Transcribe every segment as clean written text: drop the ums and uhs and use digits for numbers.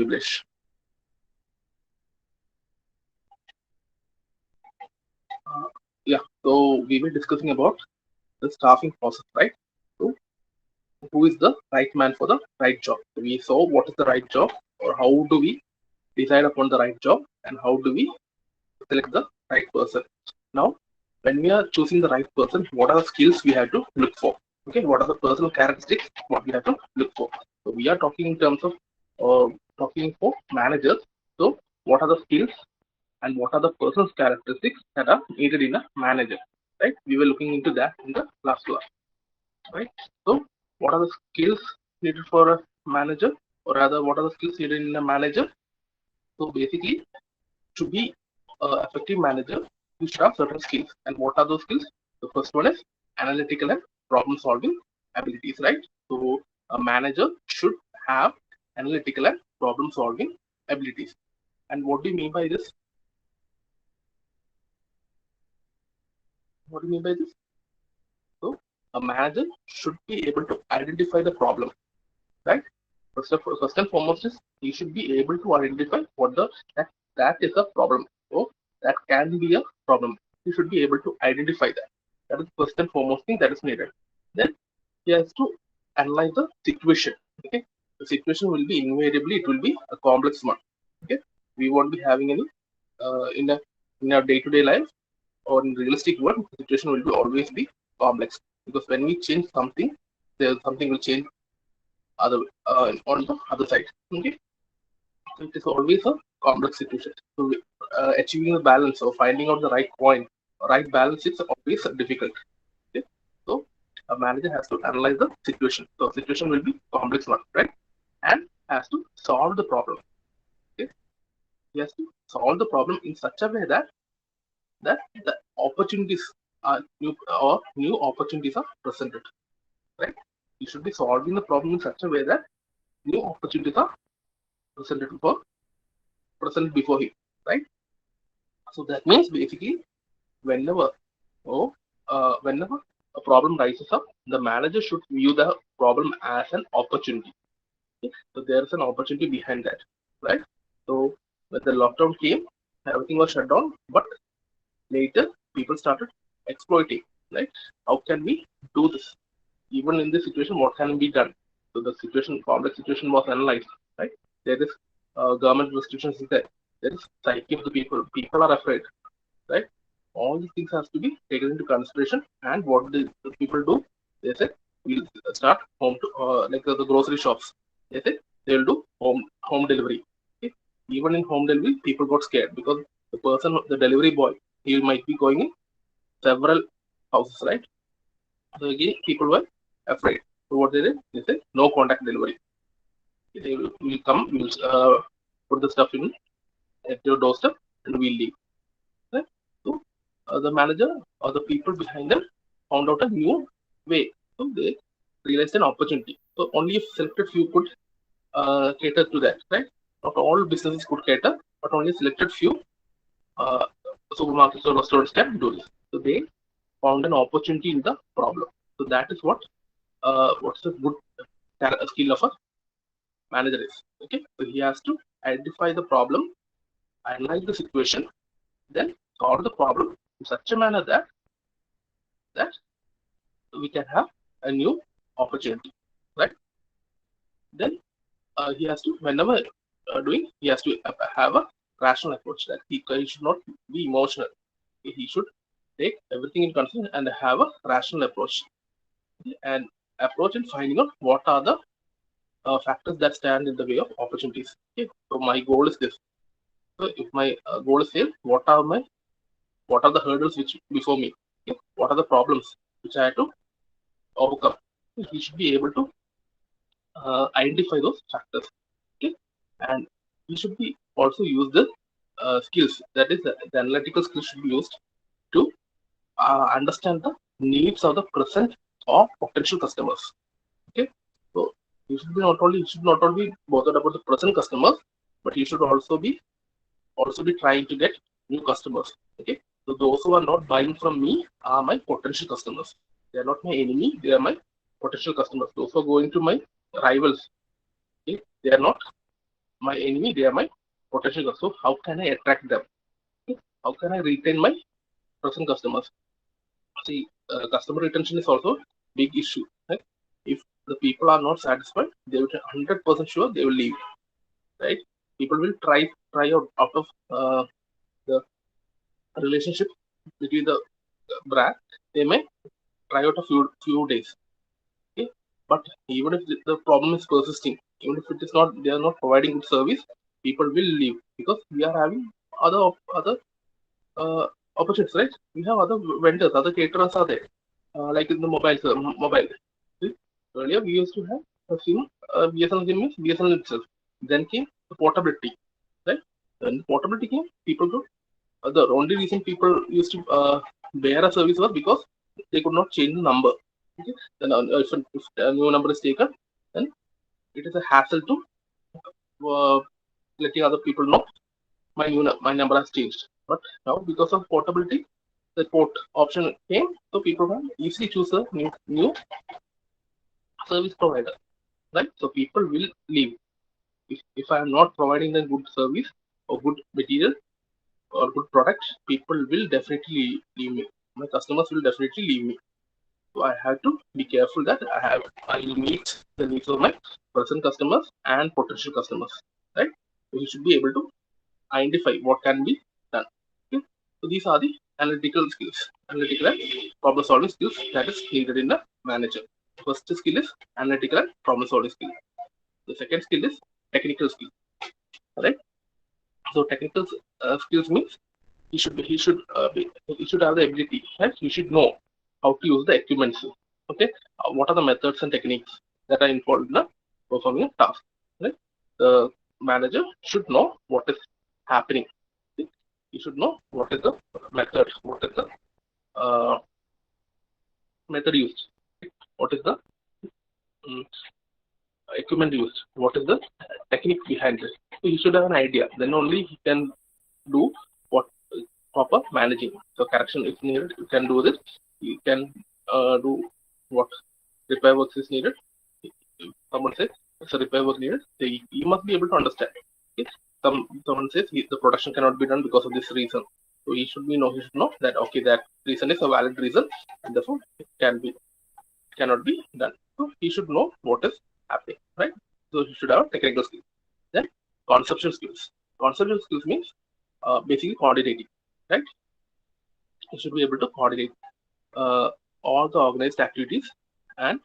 Viblesh. Yeah, so we were discussing about the staffing process, right? So who is the right man for the right job? So we saw what is the right job, or how do we decide upon the right job, and how do we select the right person. Now, when we are choosing the right person, what are the skills we have to look for? Okay, what are the personal characteristics what we have to look for? So we are talking in terms of talking for managers. So what are the skills and what are the personal characteristics that are needed in a manager? Right? We were looking into that in the last class. Right? So what are the skills needed for a manager, or rather, what are the skills needed in a manager? So basically, to be an effective manager, you should have certain skills. And what are those skills? The first one is analytical and problem solving abilities, right? So a manager should have analytical and problem solving abilities. And what do you mean by this? What do you mean by this? So a manager should be able to identify the problem, right? First and foremost is he should be able to identify what that is a problem. So that can be a problem. He should be able to identify that. That is first and foremost thing that is needed. Then he has to analyze the situation. Okay, the situation will be invariably it will be a complex one. Okay, we won't be having any in our day-to-day life or in realistic world. The situation will be always be complex, because when we change something, there something will change other on the other side. Okay, so it is always a complex situation. So achieving the balance or finding out the right point, right balance is always difficult. Okay, so a manager has to analyze the situation. So situation will be complex one, right? And has to solve the problem. Okay, he has to solve the problem in such a way that the opportunities are new opportunities are presented, right? You should be solving the problem in such a way that new opportunities are present before him, right? So that means basically whenever whenever a problem rises up, the manager should view the problem as an opportunity. Okay? So there is an opportunity behind that, right? So when the lockdown came, everything was shut down, but later people started exploiting, right? How can we do this? Even in this situation, what can be done? So the situation, complex situation was analyzed, right? There is government restrictions is there. There is psyche of the people. People are afraid, right? All these things has to be taken into consideration. And what the people do? They say we'll start home to like the grocery shops. They say they'll do home delivery. Okay? Even in home delivery, people got scared because the delivery boy, he might be going in several houses, right? So again, people were afraid. So what they did? They said no contact delivery. They will come, we will put the stuff in at your doorstep, and we'll leave. Right? So the manager or the people behind them found out a new way. So they realized an opportunity. So only a selected few could cater to that, right? Not all businesses could cater, but only a selected few uh, supermarkets or restaurants can do this. So they found an opportunity in the problem. So that is what's a good skill of a manager is. Okay, so he has to identify the problem, analyze the situation, then solve the problem in such a manner that we can have a new opportunity, right? Then he has to, whenever doing, he has to have a rational approach. That he should not be emotional. He should take everything in consideration and have a rational approach, and approach in finding out what are the factors that stand in the way of opportunities. Okay, so my goal is this. So if my goal is here, what are the hurdles which before me? Okay? What are the problems which I have to overcome? He should be able to identify those factors. Okay, and he should be also use the skills. That is, the analytical skills should be used to understand the needs of the present or potential customers. Okay, so you should not only bothered about the present customers, but you should also be trying to get new customers. Okay, so those who are not buying from me are my potential customers. They are not my enemy, they are my potential customers. Those who are going to my rivals, okay, they are not my enemy, they are my potential customers. So how can I attract them? How can I retain my present customers? See, customer retention is also big issue. Right? If the people are not satisfied, they will 100% sure they will leave. Right? People will try out of the relationship between the brand. They may try out a few days. Okay? But even if the problem is persisting, even if it is not, they are not providing good service, people will leave because we are having other opportunities, right? We have other vendors, other caterers are there, like in the mobile. See, earlier we used to have a SIM, BSNL SIM means BSNL itself. Then came the portability, right? When portability came, people could. The only reason people used to bear a service was because they could not change the number. Okay? Then if a new number is taken, then it is a hassle to letting other people know my number has changed. But now because of portability, the port option came, so people can easily choose a new service provider, right? So people will leave if I am not providing them good service or good material or good products. People will definitely leave me. My customers will definitely leave me. So I have to be careful that I will meet the needs of my present customers and potential customers, right? So you should be able to identify what can be done. Okay? So these are the analytical skills, analytical and problem solving skills that is needed in the manager. First skill is analytical and problem solving skill. The second skill is technical skill. Right? So technical skills means he should have the ability, right? He should know how to use the equipments. Okay, what are the methods and techniques that are involved in performing a task? Right? The manager should know what is happening. He should know what is the method, what is the uh, method used, what is the um, equipment used, what is the technique behind it. So he should have an idea. Then only he can do what proper managing. So correction is needed. You can do this. You can do what repair works is needed. If someone says it's a repair work needed, so you must be able to understand. Okay? Someone says the production cannot be done because of this reason. So he should know that okay, that reason is a valid reason, and therefore it cannot be done. So he should know what is happening, right? So he should have technical skills. Then conceptual skills. Conceptual skills means basically coordinating, right? You should be able to coordinate all the organized activities and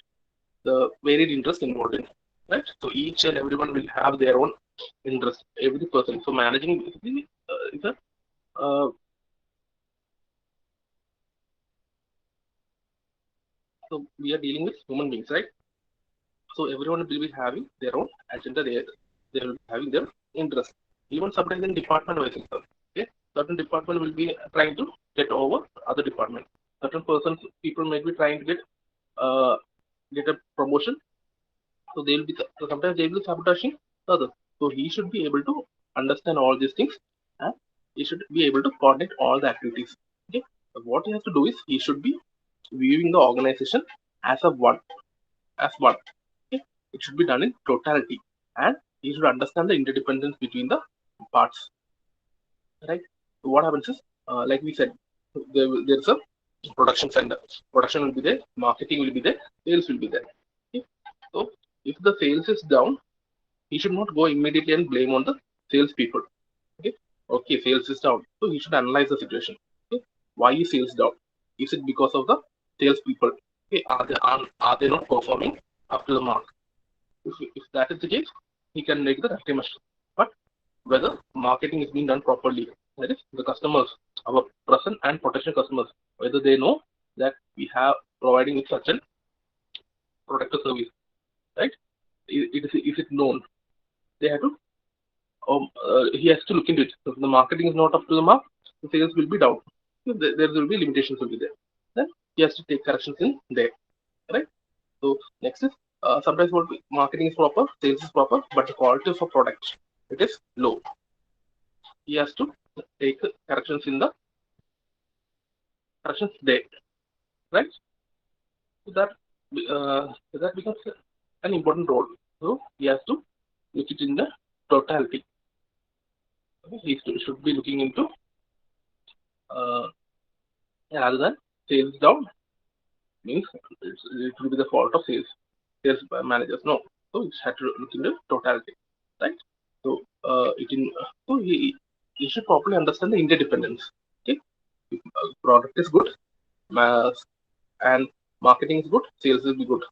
the varied interest involved in it, right? So each and everyone will have their own interest, every person. So managing basically is a so we are dealing with human beings, right? So everyone will be having their own agenda. They will be having their interest. Even sometimes in department wise, okay, certain department will be trying to get over other department. Certain persons, people might be trying to get a promotion. So they will be sometimes they will be sabotaging others. So he should be able to understand all these things, and he should be able to coordinate all the activities. Okay, so what he has to do is he should be viewing the organization as a one, as one. Okay, it should be done in totality, and he should understand the interdependence between the parts. Right. So what happens is, like we said, there's a production center. Production will be there, marketing will be there, sales will be there. Okay? So if the sales is down, he should not go immediately and blame on the sales people. Okay, sales is down. So he should analyze the situation. Okay, why is sales down? Is it because of the sales people? Okay, are they not performing up to the mark? If that is the case, he can make the estimation. But whether marketing is being done properly, that is the customers, our present and potential customers, whether they know that we have providing it such a product or service, right? Is it known? They have to he has to look into it. So if the marketing is not up to the mark, the sales will be down. So there will be limitations will be there. Then he has to take corrections in there, right? So next is sometimes what marketing is proper, sales is proper, but the quality of a product it is low. He has to take corrections in the corrections there, right? So that becomes an important role. So he has to look it in the totality. Okay? He should be looking into rather than sales down means it will be the fault of sales managers. No, so it had to look into totality, right? So so he should properly understand the interdependence. Okay, if product is good, and marketing is good, sales will be good.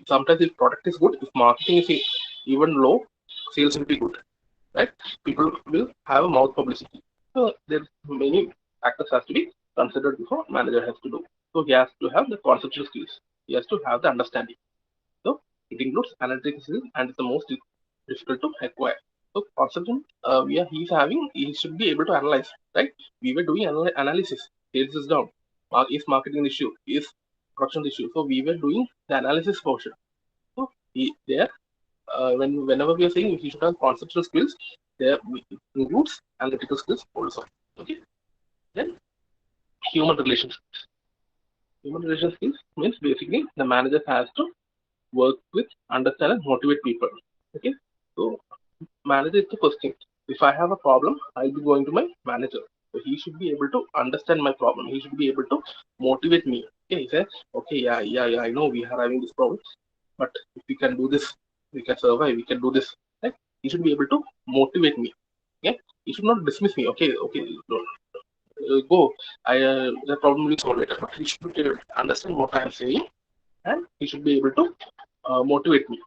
Sometimes if product is good, if marketing is even low, sales will be good, right? People will have a mouth publicity. So there's many factors has to be considered before manager has to do. So he has to have the conceptual skills. He has to have the understanding. So it includes analytical skills and it's the most difficult to acquire. So conceptual, he's having, he should be able to analyze, right? We were doing analysis. Sales is down. Is marketing an issue? Is production issue? So we were doing the analysis portion. So whenever we are saying he should have conceptual skills, there includes analytical skills also. Okay. Then human relationships. Human relations skills means basically the manager has to work with, understand, and motivate people. Okay. So manager is the first thing. If I have a problem, I'll be going to my manager. So he should be able to understand my problem. He should be able to motivate me. Okay, he says, okay, yeah, I know we are having this problem, but if we can do this, we can survive. We can do this. Right? He should be able to motivate me. Okay, he should not dismiss me. Okay, go. The problem will be solved later. But he should be able to understand what I am saying, and he should be able to motivate me.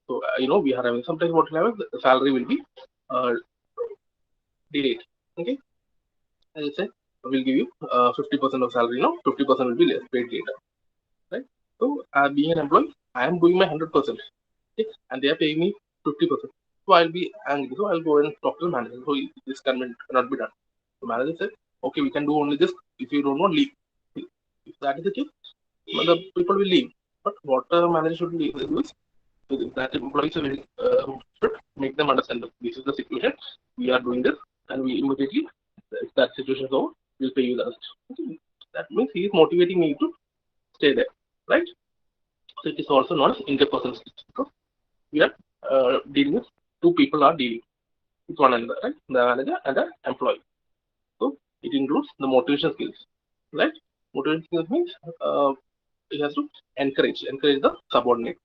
So we are having sometimes what will happen, the salary will be delayed. Okay, as I said, we'll give you 50% of salary now, 50% will be less paid later, right? So being an employee, I am doing my 100%, okay, and they are paying me 50%. So I'll be angry. So I'll go and talk to the manager. So this cannot be done. The manager said, okay, we can do only this. If you don't want, leave. If that is the case, the people will leave. But what the manager should do is that employees should make them understand that this is the situation. We are doing this, and we immediately, if that situation is over, we'll pay you the rest. Okay. That means he is motivating me to stay there, right? So it is also known as interpersonal skills because we are dealing with two people are dealing with one another, right? The manager and the employee. So it includes the motivation skills, right? Motivation skills means it has to encourage the subordinate.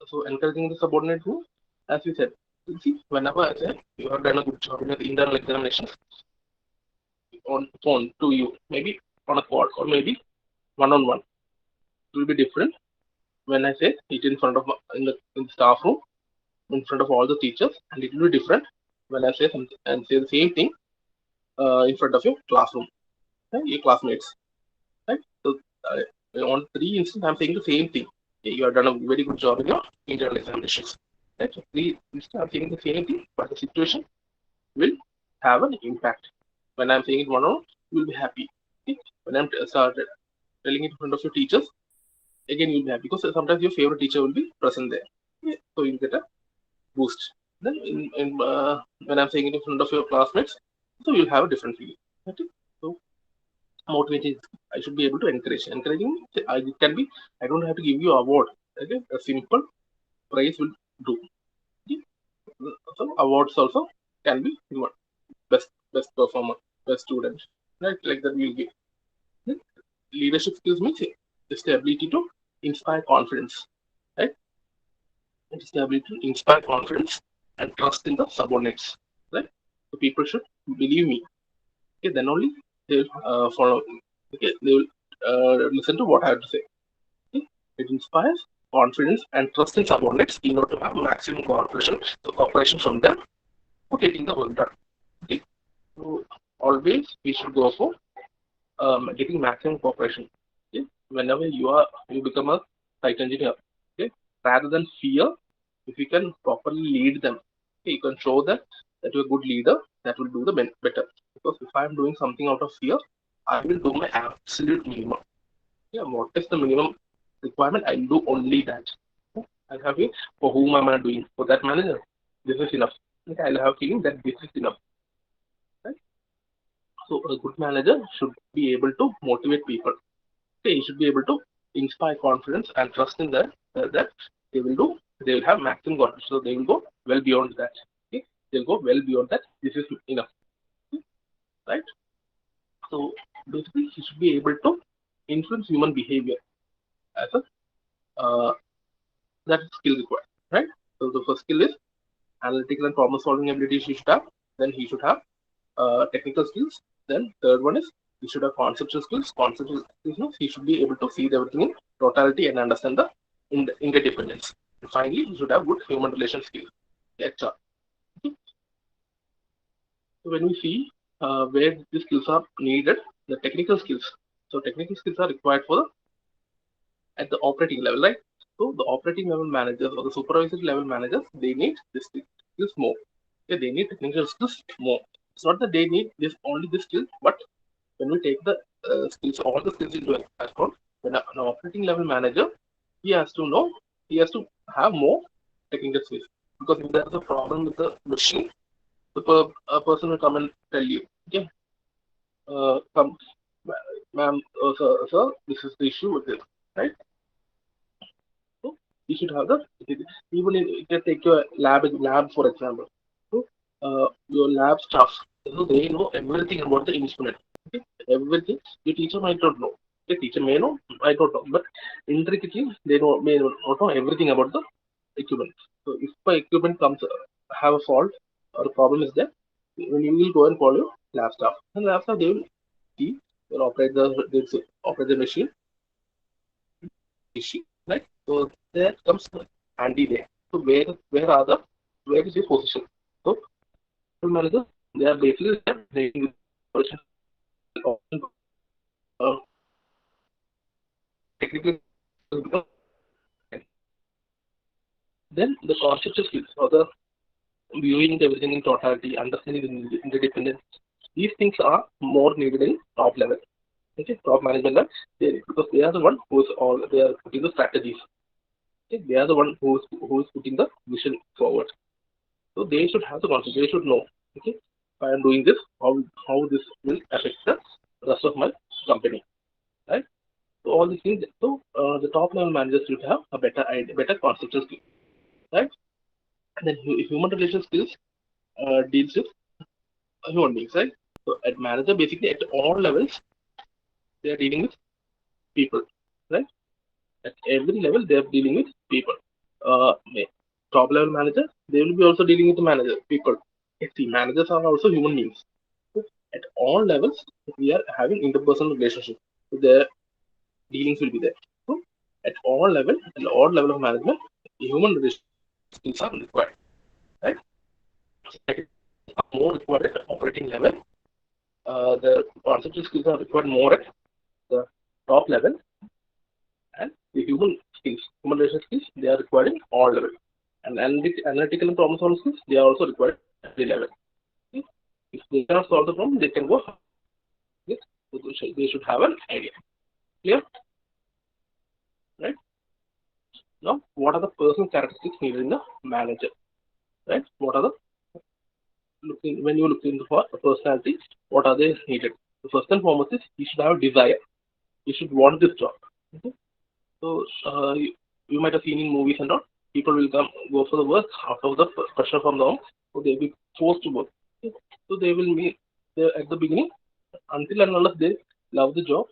So encouraging the subordinate means, as we said, you see, whenever I say you have done a good job in the internal examinations on phone to you, maybe on a call or maybe one-on-one, it will be different when I say it in front of in the staff room, in front of all the teachers, and it will be different when I say something and say the same thing in front of your classroom, right? Your classmates, right? So on 3 instances, I'm saying the same thing. Okay, you have done a very good job in your internal examinations. Right? So 3 instances, I'm saying the same thing, but the situation will have an impact. When I'm saying it one-on-one, you will be happy. Okay? When I'm started telling it in front of your teachers, again you'll be happy because sometimes your favorite teacher will be present there. Okay? So you'll get a boost. Then when I'm saying it in front of your classmates, so you'll have a different feeling. Okay? So motivating, I should be able to encourage. Encouraging, it can be, I don't have to give you an award. Okay? A simple praise will do. Okay? So awards also can be given. Best performer, best student, right? Like that we'll give. Leadership skills means it's the ability to inspire confidence, right? It's the ability to inspire confidence and trust in the subordinates, right? So people should believe me. Okay, then only they will follow. Okay, they will listen to what I have to say. Okay? It inspires confidence and trust in subordinates in order to have maximum cooperation from them for getting the work done. Okay? So always we should go for getting maximum cooperation. Okay? Whenever you become a site engineer, okay, rather than fear, if you can properly lead them, okay, you can show that you're a good leader, that will do the better. Because if I'm doing something out of fear, I will do my absolute minimum. Yeah, what is the minimum requirement? I'll do only that. Okay? I'll have it for whom am I doing? For that manager, this is enough. Okay? I'll have feeling that this is enough. Right? So a good manager should be able to motivate people. Okay, he should be able to inspire confidence and trust in that they will have maximum confidence. So they will go well beyond that. Okay, they'll go well beyond that. This is enough, right? So basically, he should be able to influence human behavior as a that skill required, right? So the first skill is analytical and problem solving abilities he should have. Then he should have technical skills. Then third one is he should have conceptual skills. Conceptual skills means he should be able to see everything in totality and understand the interdependence. And finally, he should have good human relation skills. HR. Okay. So when we see where these skills are needed, the technical skills. So technical skills are required for the at the operating level, right? So the operating level managers or the supervisory level managers, they need this skills more. Okay, they need technical skills more. It's not that they need this only this skill, but when we take the skills, all the skills into account, when an operating level manager, he has to know, he has to have more technical skills. Because if there's a problem with the machine, a person will come and tell you, okay, come, ma'am, sir, this is the issue with this, right? So you should have the even if you can take your lab for example. So your lab staff, so they know everything about the instrument. Okay? Everything your teacher might not know. The teacher may know, I don't know, but intricately they may not know everything about the equipment. So if the equipment comes have a fault or a problem is there, when you will go and call your lab staff, and lab staff they will see, will operate the machine issue, right? So there comes Andy there. So where is his position? So manager, they are basically taking uh, technical. Then the conceptual skills or the viewing everything in totality, understanding the interdependence. These things are more needed in top level. Okay, top management level, because they are the one who is all they are putting the strategies. Okay, they are the one who is putting the vision forward. So they should have the concept. They should know. Okay, if I am doing this, how this will affect the rest of my company, right? So all these things. So the top level managers should have a better idea, better conceptual skill, right? And then human relation skills deals with human beings, right? So at manager, basically at all levels, they are dealing with people, right? At every level, they are dealing with people. Top level manager, they will be also dealing with the manager, people. See, managers are also human beings. So at all levels, we are having interpersonal relationship. So their dealings will be there. So at all level of management, human relations skills are required, right? Second, are more required at operating level. The conceptual skills are required more at the top level, and the human relation skills, they are required in all levels. And analytical and problem solving skills, they are also required at every level. Okay? If they cannot solve the problem, they can go. Yes, so they should have an idea. Clear? Right? Now, what are the personal characteristics needed in the manager? Right? What are the when you look into for a personality, what are they needed? The first and foremost is you should have a desire. You should want this job. Okay? So you might have seen in movies and all, people will go for the work out of the pressure from the home, so they'll be forced to work. Okay? So they will be there at the beginning until and unless they love the job,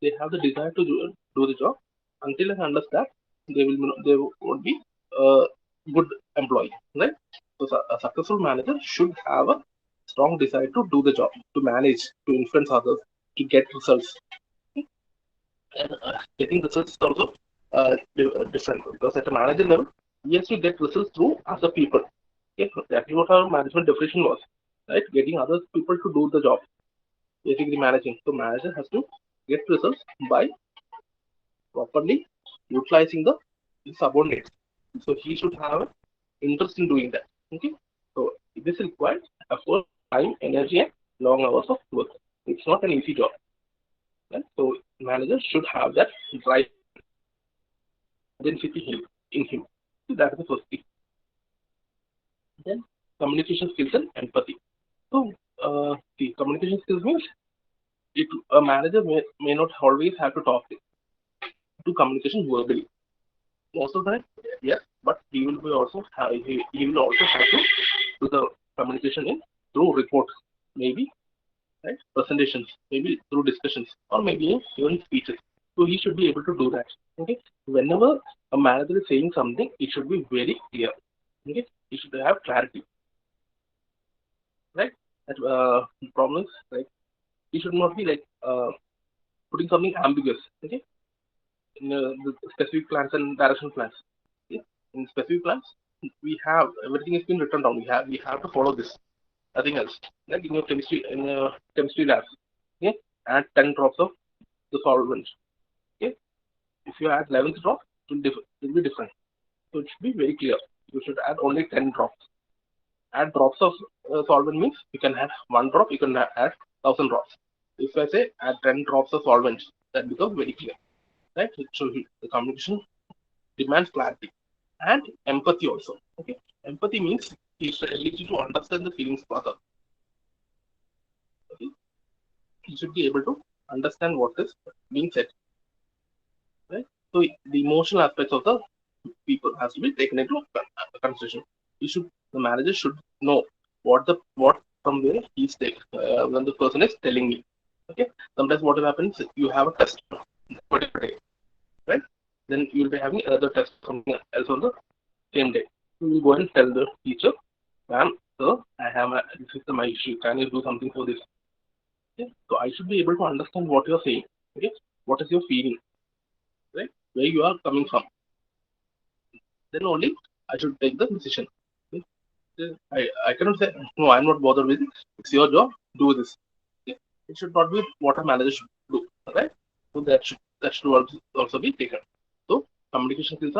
they have the desire to do the job. Until and unless that, they won't be a good employee, right? So a successful manager should have a strong desire to do the job, to manage, to influence others, to get results. And getting results is also different, because at a manager level, he has to get results through other people. Okay, that's what our management definition was, right? Getting other people to do the job, basically managing. So manager has to get results by properly utilizing the subordinates. So he should have an interest in doing that. Okay, so this requires effort, time, energy, and long hours of work. It's not an easy job. Right? So managers should have that drive density in him. So that is the first thing. Then communication skills and empathy. So the communication skills means a manager may not always have to talk to communication verbally. Most of the time, yes, but he will be also he will also have to do the communication in through reports, maybe, right? Presentations, maybe through discussions, or maybe even speeches. So he should be able to do that. Okay. Whenever a manager is saying something, it should be very clear. Okay. He should have clarity, right? That problem is like he should not be like putting something ambiguous. Okay. In the specific plans and direction plans. Okay? In specific plans, we have everything has been written down. We have to follow this. Nothing else. Like in your chemistry labs, okay, add 10 drops of the solvent. Okay, if you add 11th drop, it will be different. So it should be very clear. You should add only 10 drops. Add drops of solvent means you can add 1 drop. You can add 1,000 drops. If I say add 10 drops of solvent, that becomes very clear, right? So the communication demands clarity and empathy also. Okay, empathy means his ability to understand the feelings of others. Okay, he should be able to understand what is being said. Right? So the emotional aspects of the people has to be taken into consideration. The manager should know what from where he's taking when the person is telling me. Okay. Sometimes what happens, you have a test particular day, right? Then you will be having another test something else on the same day. So you go and tell the teacher, ma'am, sir, this is my issue. Can you do something for this? Okay. So I should be able to understand what you're saying. Okay. What is your feeling? Right? Where you are coming from. Then only I should take the decision. Okay? I cannot say, no, I'm not bothered with it. It's your job, do this. Okay? It should not be what a manager should do. Right? So that should also be taken. So communication skills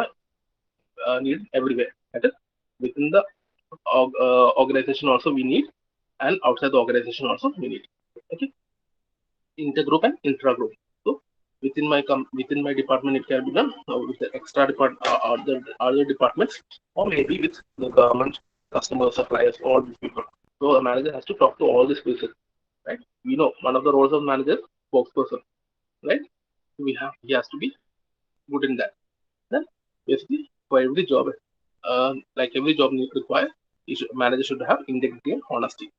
are needed everywhere. That is within the organization also we need, and outside the organization also we need. Okay? Intergroup and intragroup. So within my department, it can be done with the extra department, other departments, or maybe with the government, customers, suppliers, all these people. So a manager has to talk to all these people, right? We know one of the roles of manager is spokesperson, right? He has to be good in that. Then basically for every job, like every job requires, manager should have integrity and honesty.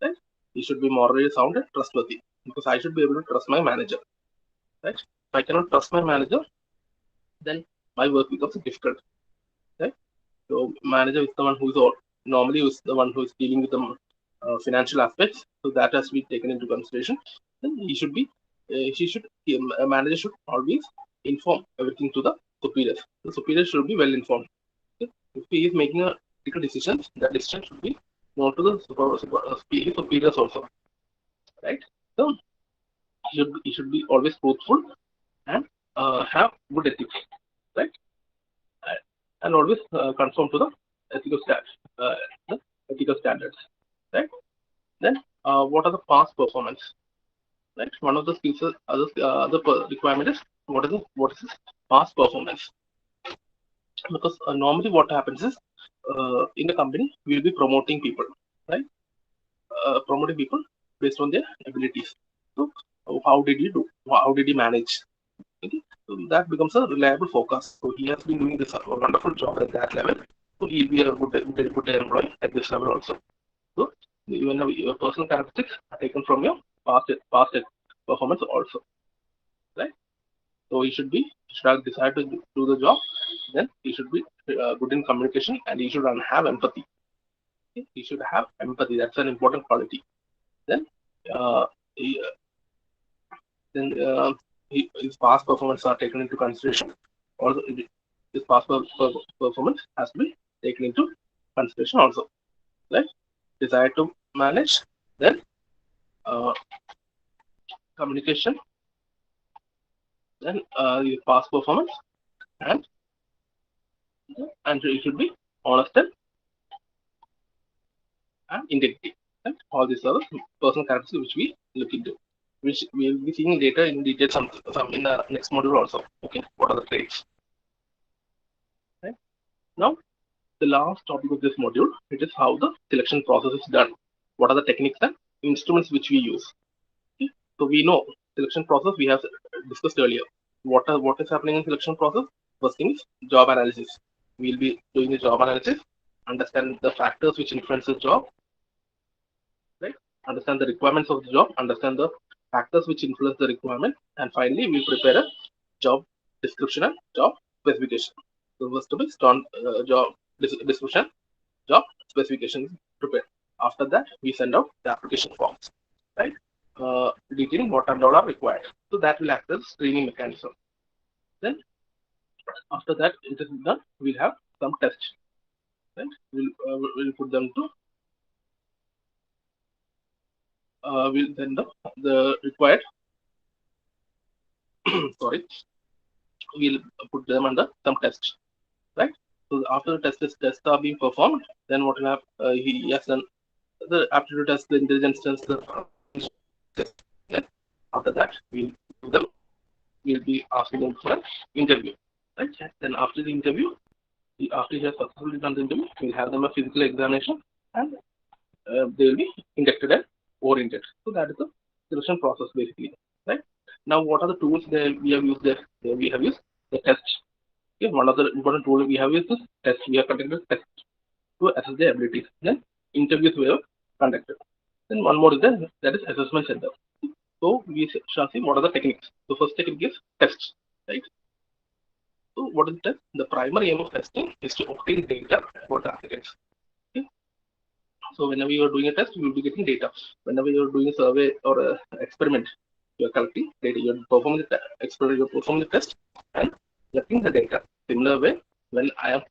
Right? He should be morally sound and trustworthy, because I should be able to trust my manager. Right? If I cannot trust my manager, then my work becomes difficult. Right? So manager is the one who is normally the one who is dealing with the financial aspects. So that has to be taken into consideration. Then a manager should always inform everything to the superiors. The superiors should be well informed. Okay? If he is making a critical decision, that decision should be known to the superiors also. Right? So he should be always truthful and have good ethics, right? And always conform to the ethical standards, right? Then what are the past performance, right? One of the skills, other requirement is what is this past performance? Because normally what happens is in the company we will be promoting people, right? Promoting people based on their abilities. So how did you do? How did you manage? Okay? So that becomes a reliable forecast. So he has been doing this wonderful job at that level. So he'll be a very good employee at this level also. So even your personal characteristics are taken from your past performance also, right? So he should have decided to do the job. Then he should be good in communication, and he should have empathy. Okay? He should have empathy. That's an important quality. Then uh, he, then his past performance are taken into consideration. Also, his past performance has to be taken into consideration also. Right? Desire to manage, then uh, communication, then his past performance, and it should be honest and integrity. Right? All these are the personal characteristics which we look into, which we will be seeing later in detail some in the next module also. Okay, what are the traits? Right? Now, the last topic of this module, it is how the selection process is done. What are the techniques and instruments which we use? Okay? So we know selection process we have discussed earlier. What is happening in selection process? First thing is job analysis. we'll be doing the job analysis, understand the factors which influence the job, right? Understand the requirements of the job, understand the factors which influence the requirement, and finally we'll prepare a job description and job specification. So first to be strong job description, job specification prepared. After that, we send out the application forms, right? Detailing what and all are required. So that will act as screening mechanism. Then after that, it is done. We'll have some tests, right? We'll put them to we'll then the required sorry, we'll put them under some tests, right? So after the tests are being performed, then what will happen? He has done the aptitude test, the intelligence test, the test. Then after that, we'll do them. We'll be asking them for an interview, right? Then after the interview, after he has successfully done the interview, we'll have them a physical examination, and they will be inducted and oriented. So that is the selection process basically, right? Now, what are the tools that we have used there? We have used the test. Okay, one of the important tools we have is this test. We have conducted test to assess their abilities. Then interviews were conducted. Then one more is there, that is assessment center. So we shall see what are the techniques. The first technique is test, right? So what is test? The primary aim of testing is to obtain data for the applicants. Okay? So whenever you are doing a test, you will be getting data. Whenever you are doing a survey or an experiment, you are collecting data. You are performing the experiment, you are performing the test and getting the data. Similar way, when you are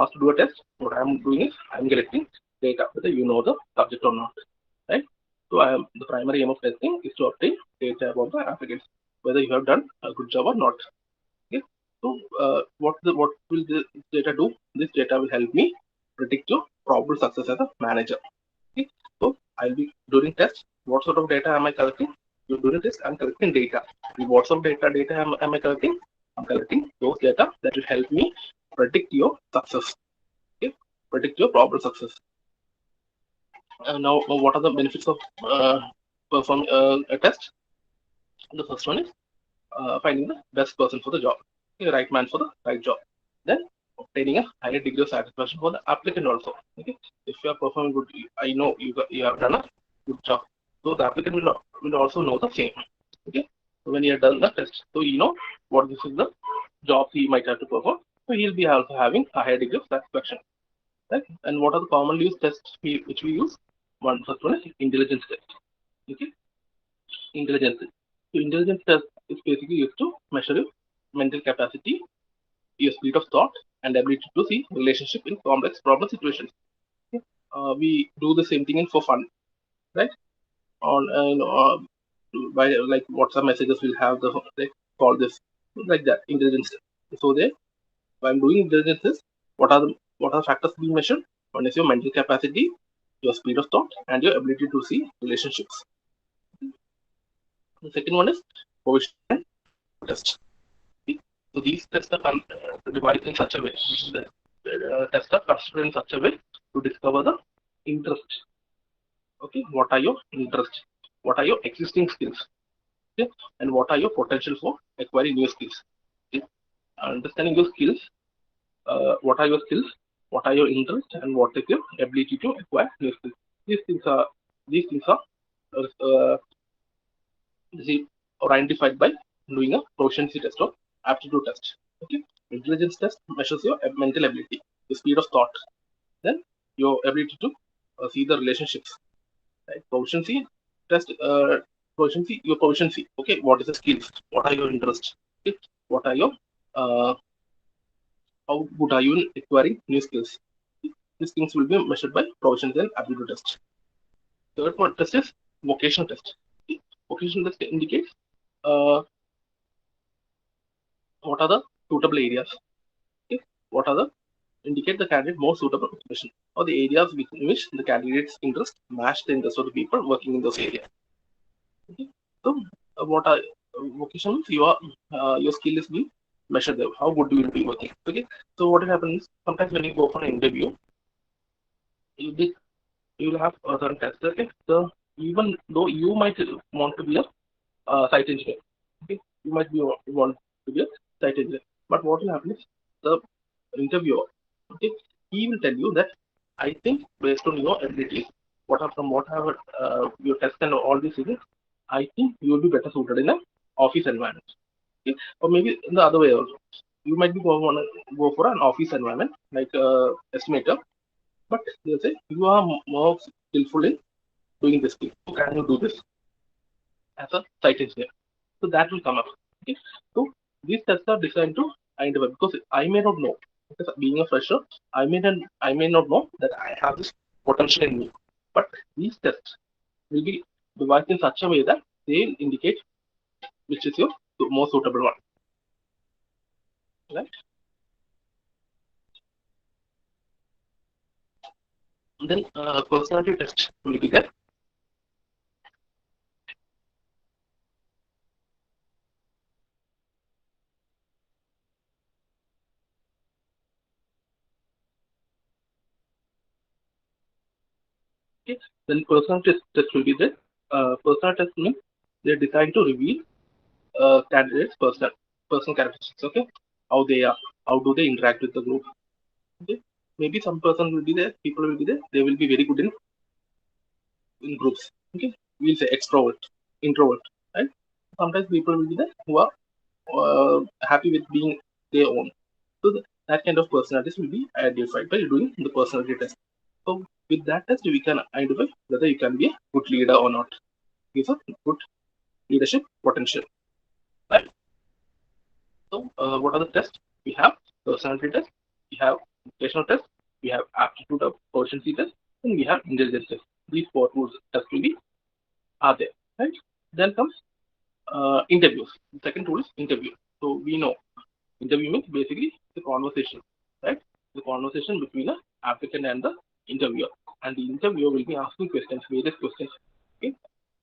asked to do a test, what I am doing is I am collecting data whether you know the subject or not, right? So the primary aim of testing is to obtain data about the applicants, whether you have done a good job or not. Okay. So what will this data do? This data will help me predict your probable success as a manager. Okay. So I'll be during test. What sort of data am I collecting? During this, I'm collecting data. What sort of data am I collecting? I'm collecting those data that will help me predict your success. Okay. Predict your probable success. Now, what are the benefits of performing a test? The first one is finding the best person for the job, the right man for the right job. Then obtaining a higher degree of satisfaction for the applicant also. Okay, if you are performing good, I know you have done a good job, so the applicant will also know the same. Okay, so when you have done the test, so you know what this is the job he might have to perform. So he'll be also having a higher degree of satisfaction. Right? And what are the commonly used tests which we use? First one is intelligence test. Okay, intelligence. So intelligence test is basically used to measure your mental capacity, your speed of thought, and ability to see relationship in complex problem situations. Okay. We do the same thing in for fun, right? On by like WhatsApp messages, we'll have the like call this like that intelligence test. So there, while doing intelligence test, what are factors being measured? One is your mental capacity, your speed of thought, and your ability to see relationships. The second one is provision test. So these tests are divided in such a way. The tests are constructed in such a way to discover the interest. Okay, what are your interests? What are your existing skills? Okay, and what are your potential for acquiring new skills? Okay, understanding your skills. What are your skills? What are your interests? And what is your ability to acquire new skills? These things are uh, identified by doing a proficiency test or aptitude test. Okay, intelligence test measures your mental ability, the speed of thought, then your ability to see the relationships. Right? Proficiency test, your proficiency. Okay, what is the skills? What are your interests? Okay, what are your how good are you in acquiring new skills? These things will be measured by proficiency and aptitude test. Third one test is vocational test. Okay? Vocational test indicates uh, what are the suitable areas. Okay? What are the indicate the candidate more suitable occupation or the areas in which the candidate's interest match the interest of the people working in those areas. Okay? So, what are vocations? Your skill is being measured there. How good you will be working. Okay. So what happens sometimes when you go for an interview, you will you will have a certain test. Okay. So even though you might want to be a site engineer, okay, you might be want to be a site engineer. But what will happen is the interviewer. Okay, he will tell you that I think based on your abilities, whatever your test and all these things, I think you will be better suited in an office environment. Okay? Or maybe in the other way also. You might be go for an office environment like estimator, but they'll say you are more skillful in doing this thing. So can you do this as a site engineer? So that will come up. Okay? So these tests are designed to identify because I may not know. Because being a fresher, I may not know that I have this potential in me. But these tests will be devised in such a way that they indicate which is your most suitable one. Right? Then personality test will be there. Okay. Then personality test will be there. Personality test means they're designed to reveal candidates' personal characteristics. Okay, how they are, how do they interact with the group. Okay, maybe some person will be there, people will be there. They will be very good in groups. Okay, we'll say extrovert, introvert, right? Sometimes people will be there who are happy with being their own. So that kind of personalities will be identified by doing the personality test. So with that test, we can identify whether you can be a good leader or not. Gives a good leadership potential, right? So what are the tests? We have personality test, we have vocational test, we have aptitude of proficiency test, and we have intelligence test. These four tools tests will be are there, right? Then comes interviews. The second tool is interview. So we know interview means basically the conversation, right? The conversation between the applicant and the interviewer, and the interviewer will be asking questions, various questions, okay,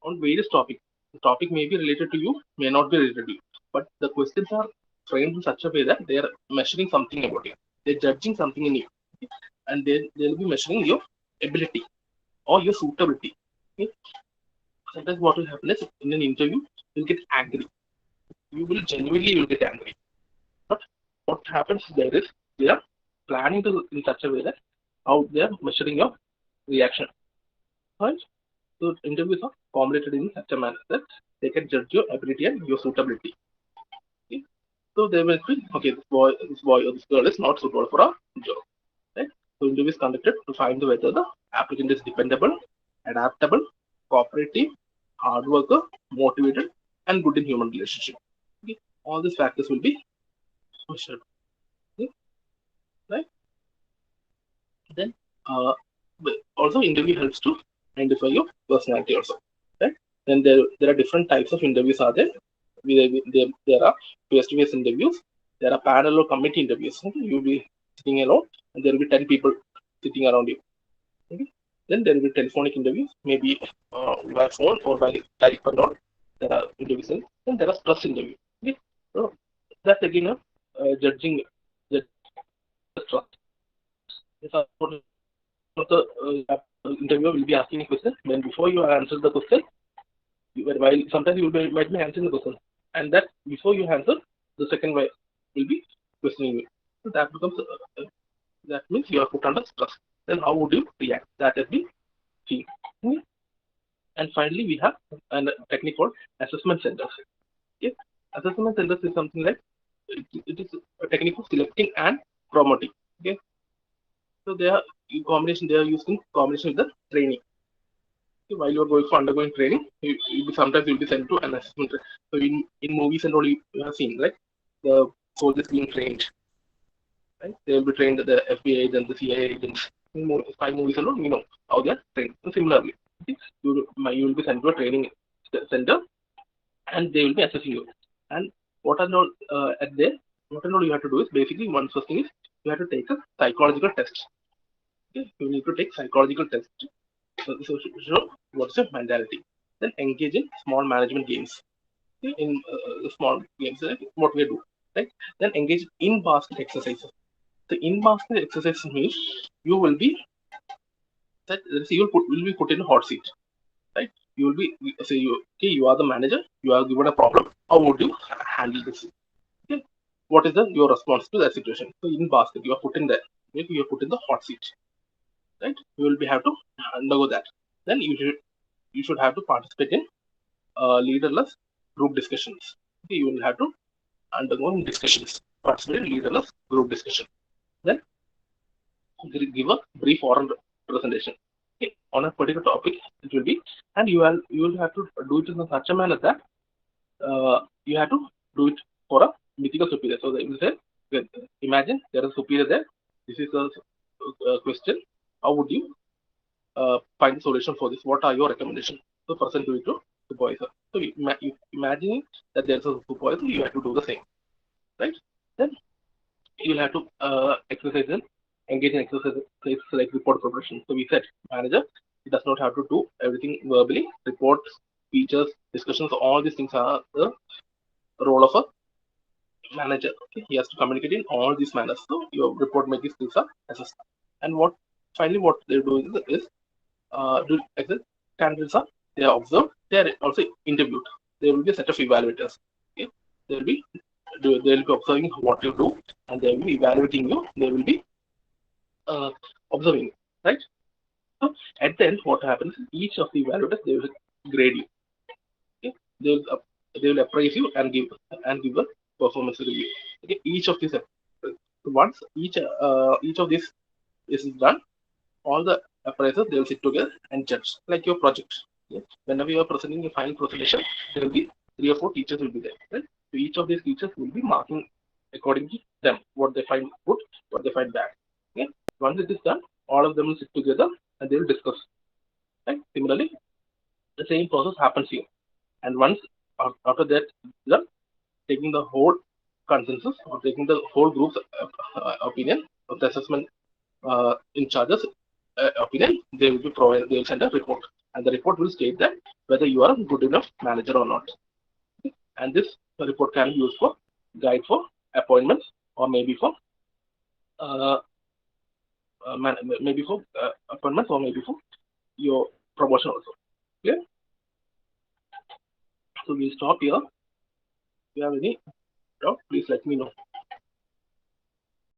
on various topics. The topic may be related to you, may not be related to you, but the questions are framed in such a way that they are measuring something about you. They're judging something in you, okay? And they'll be measuring your ability or your suitability. Okay? Sometimes what will happen is in an interview, you'll get angry. You will genuinely you'll get angry. But what happens there is they are planning to in such a way that how they are measuring your reaction. Right? So interviews are formulated in such a manner that they can judge your ability and your suitability. Okay? So they will say, okay, this boy or this girl is not suitable for a job. Right? So interview is conducted to find whether the applicant is dependable, adaptable, cooperative, hard worker, motivated, and good in human relationship. Okay? All these factors will be measured. Okay? Right? Then also interview helps to identify your personality also. Right? Then there are different types of interviews are there. There are face-to-face interviews. There are panel or committee interviews. Okay? You'll be sitting alone, and there will be 10 people sitting around you. Okay? Then there will be telephonic interviews, maybe by phone or by Skype and all. There are interviews. Then there are stress interviews. Okay? So that's again a judging the trust. If the interviewer will be asking a question, then before you answer the question, while sometimes you might be answering the question, and that before you answer, the second way will be questioning you. So that becomes that means you are put under stress. Then how would you react? That is the thing. Okay? And finally, we have a technique called assessment centers. Okay? Assessment centers is something like it is a technique of selecting and promoting. Okay, so they are in combination. They are using combination with the training. Okay, while you are going for undergoing training, sometimes you'll be sent to an assessment. So in movies and all you have seen, right? The soldiers being trained, right? They will be trained the FBI agents, the CIA agents. In spy movies and all, you know how they are trained. So similarly, okay, you will be sent to a training center, and they will be assessing you. And what are all at there? What and all you have to do is basically one first thing is you have to take a psychological test. Okay, you need to take psychological test. So what's your mentality? Then engage in small management games. Okay, in small games, like what we do, right? Then engage in basket exercises. The in basket exercise means you will be that will be put in a hot seat, right? You will be say you okay, you are the manager, you are given a problem. How would you handle this? Okay, what is your response to that situation. So in basket, you are put in there. You are put in the hot seat, right? You will have to undergo that. Then you should have to participate in leaderless group discussions. Okay, you will have to undergo discussions, participate in leaderless group discussion. Then give a brief oral presentation, okay, on a particular topic. It will be, and you will have to do it in such a manner that you have to do it for a mythical superior. So they will say, imagine there is a superior there. This is a question. How would you find the solution for this? What are your recommendations? So present to it to supervisor. So you imagine that there is a supervisor, you have to do the same, right? Then you will have to exercise and engage in exercises like report preparation. So we said manager, he does not have to do everything verbally. Reports, features, discussions, all these things are the role of a manager. Okay? He has to communicate in all these manners. So your report making skills are assessed. And what finally what they do is do exit candidates are they are observed, they are also interviewed. There will be a set of evaluators. Okay? They will be observing what you do, and they will be evaluating you. They will be observing, right? So at the end, what happens is each of the evaluators they will grade you. Okay? They will appraise you and give a performance review. Okay, each of these once each of these is done, all the appraisers they will sit together and judge like your project. Okay? Whenever you are presenting your final presentation, there will be 3 or 4 teachers will be there. Right? So each of these teachers will be marking according to them what they find good, what they find bad. Okay? Once it is done, all of them will sit together and they will discuss. Right? Similarly, the same process happens here. And once after that, done, taking the whole consensus or taking the whole group's opinion of the assessment in charges opinion, they will be provided. They will send a report, and the report will state that whether you are a good enough manager or not. And this report can be used for guide for appointments or maybe for uh, appointments or maybe for your promotion also. Yeah. So we stop here. If you have any doubt, please let me know.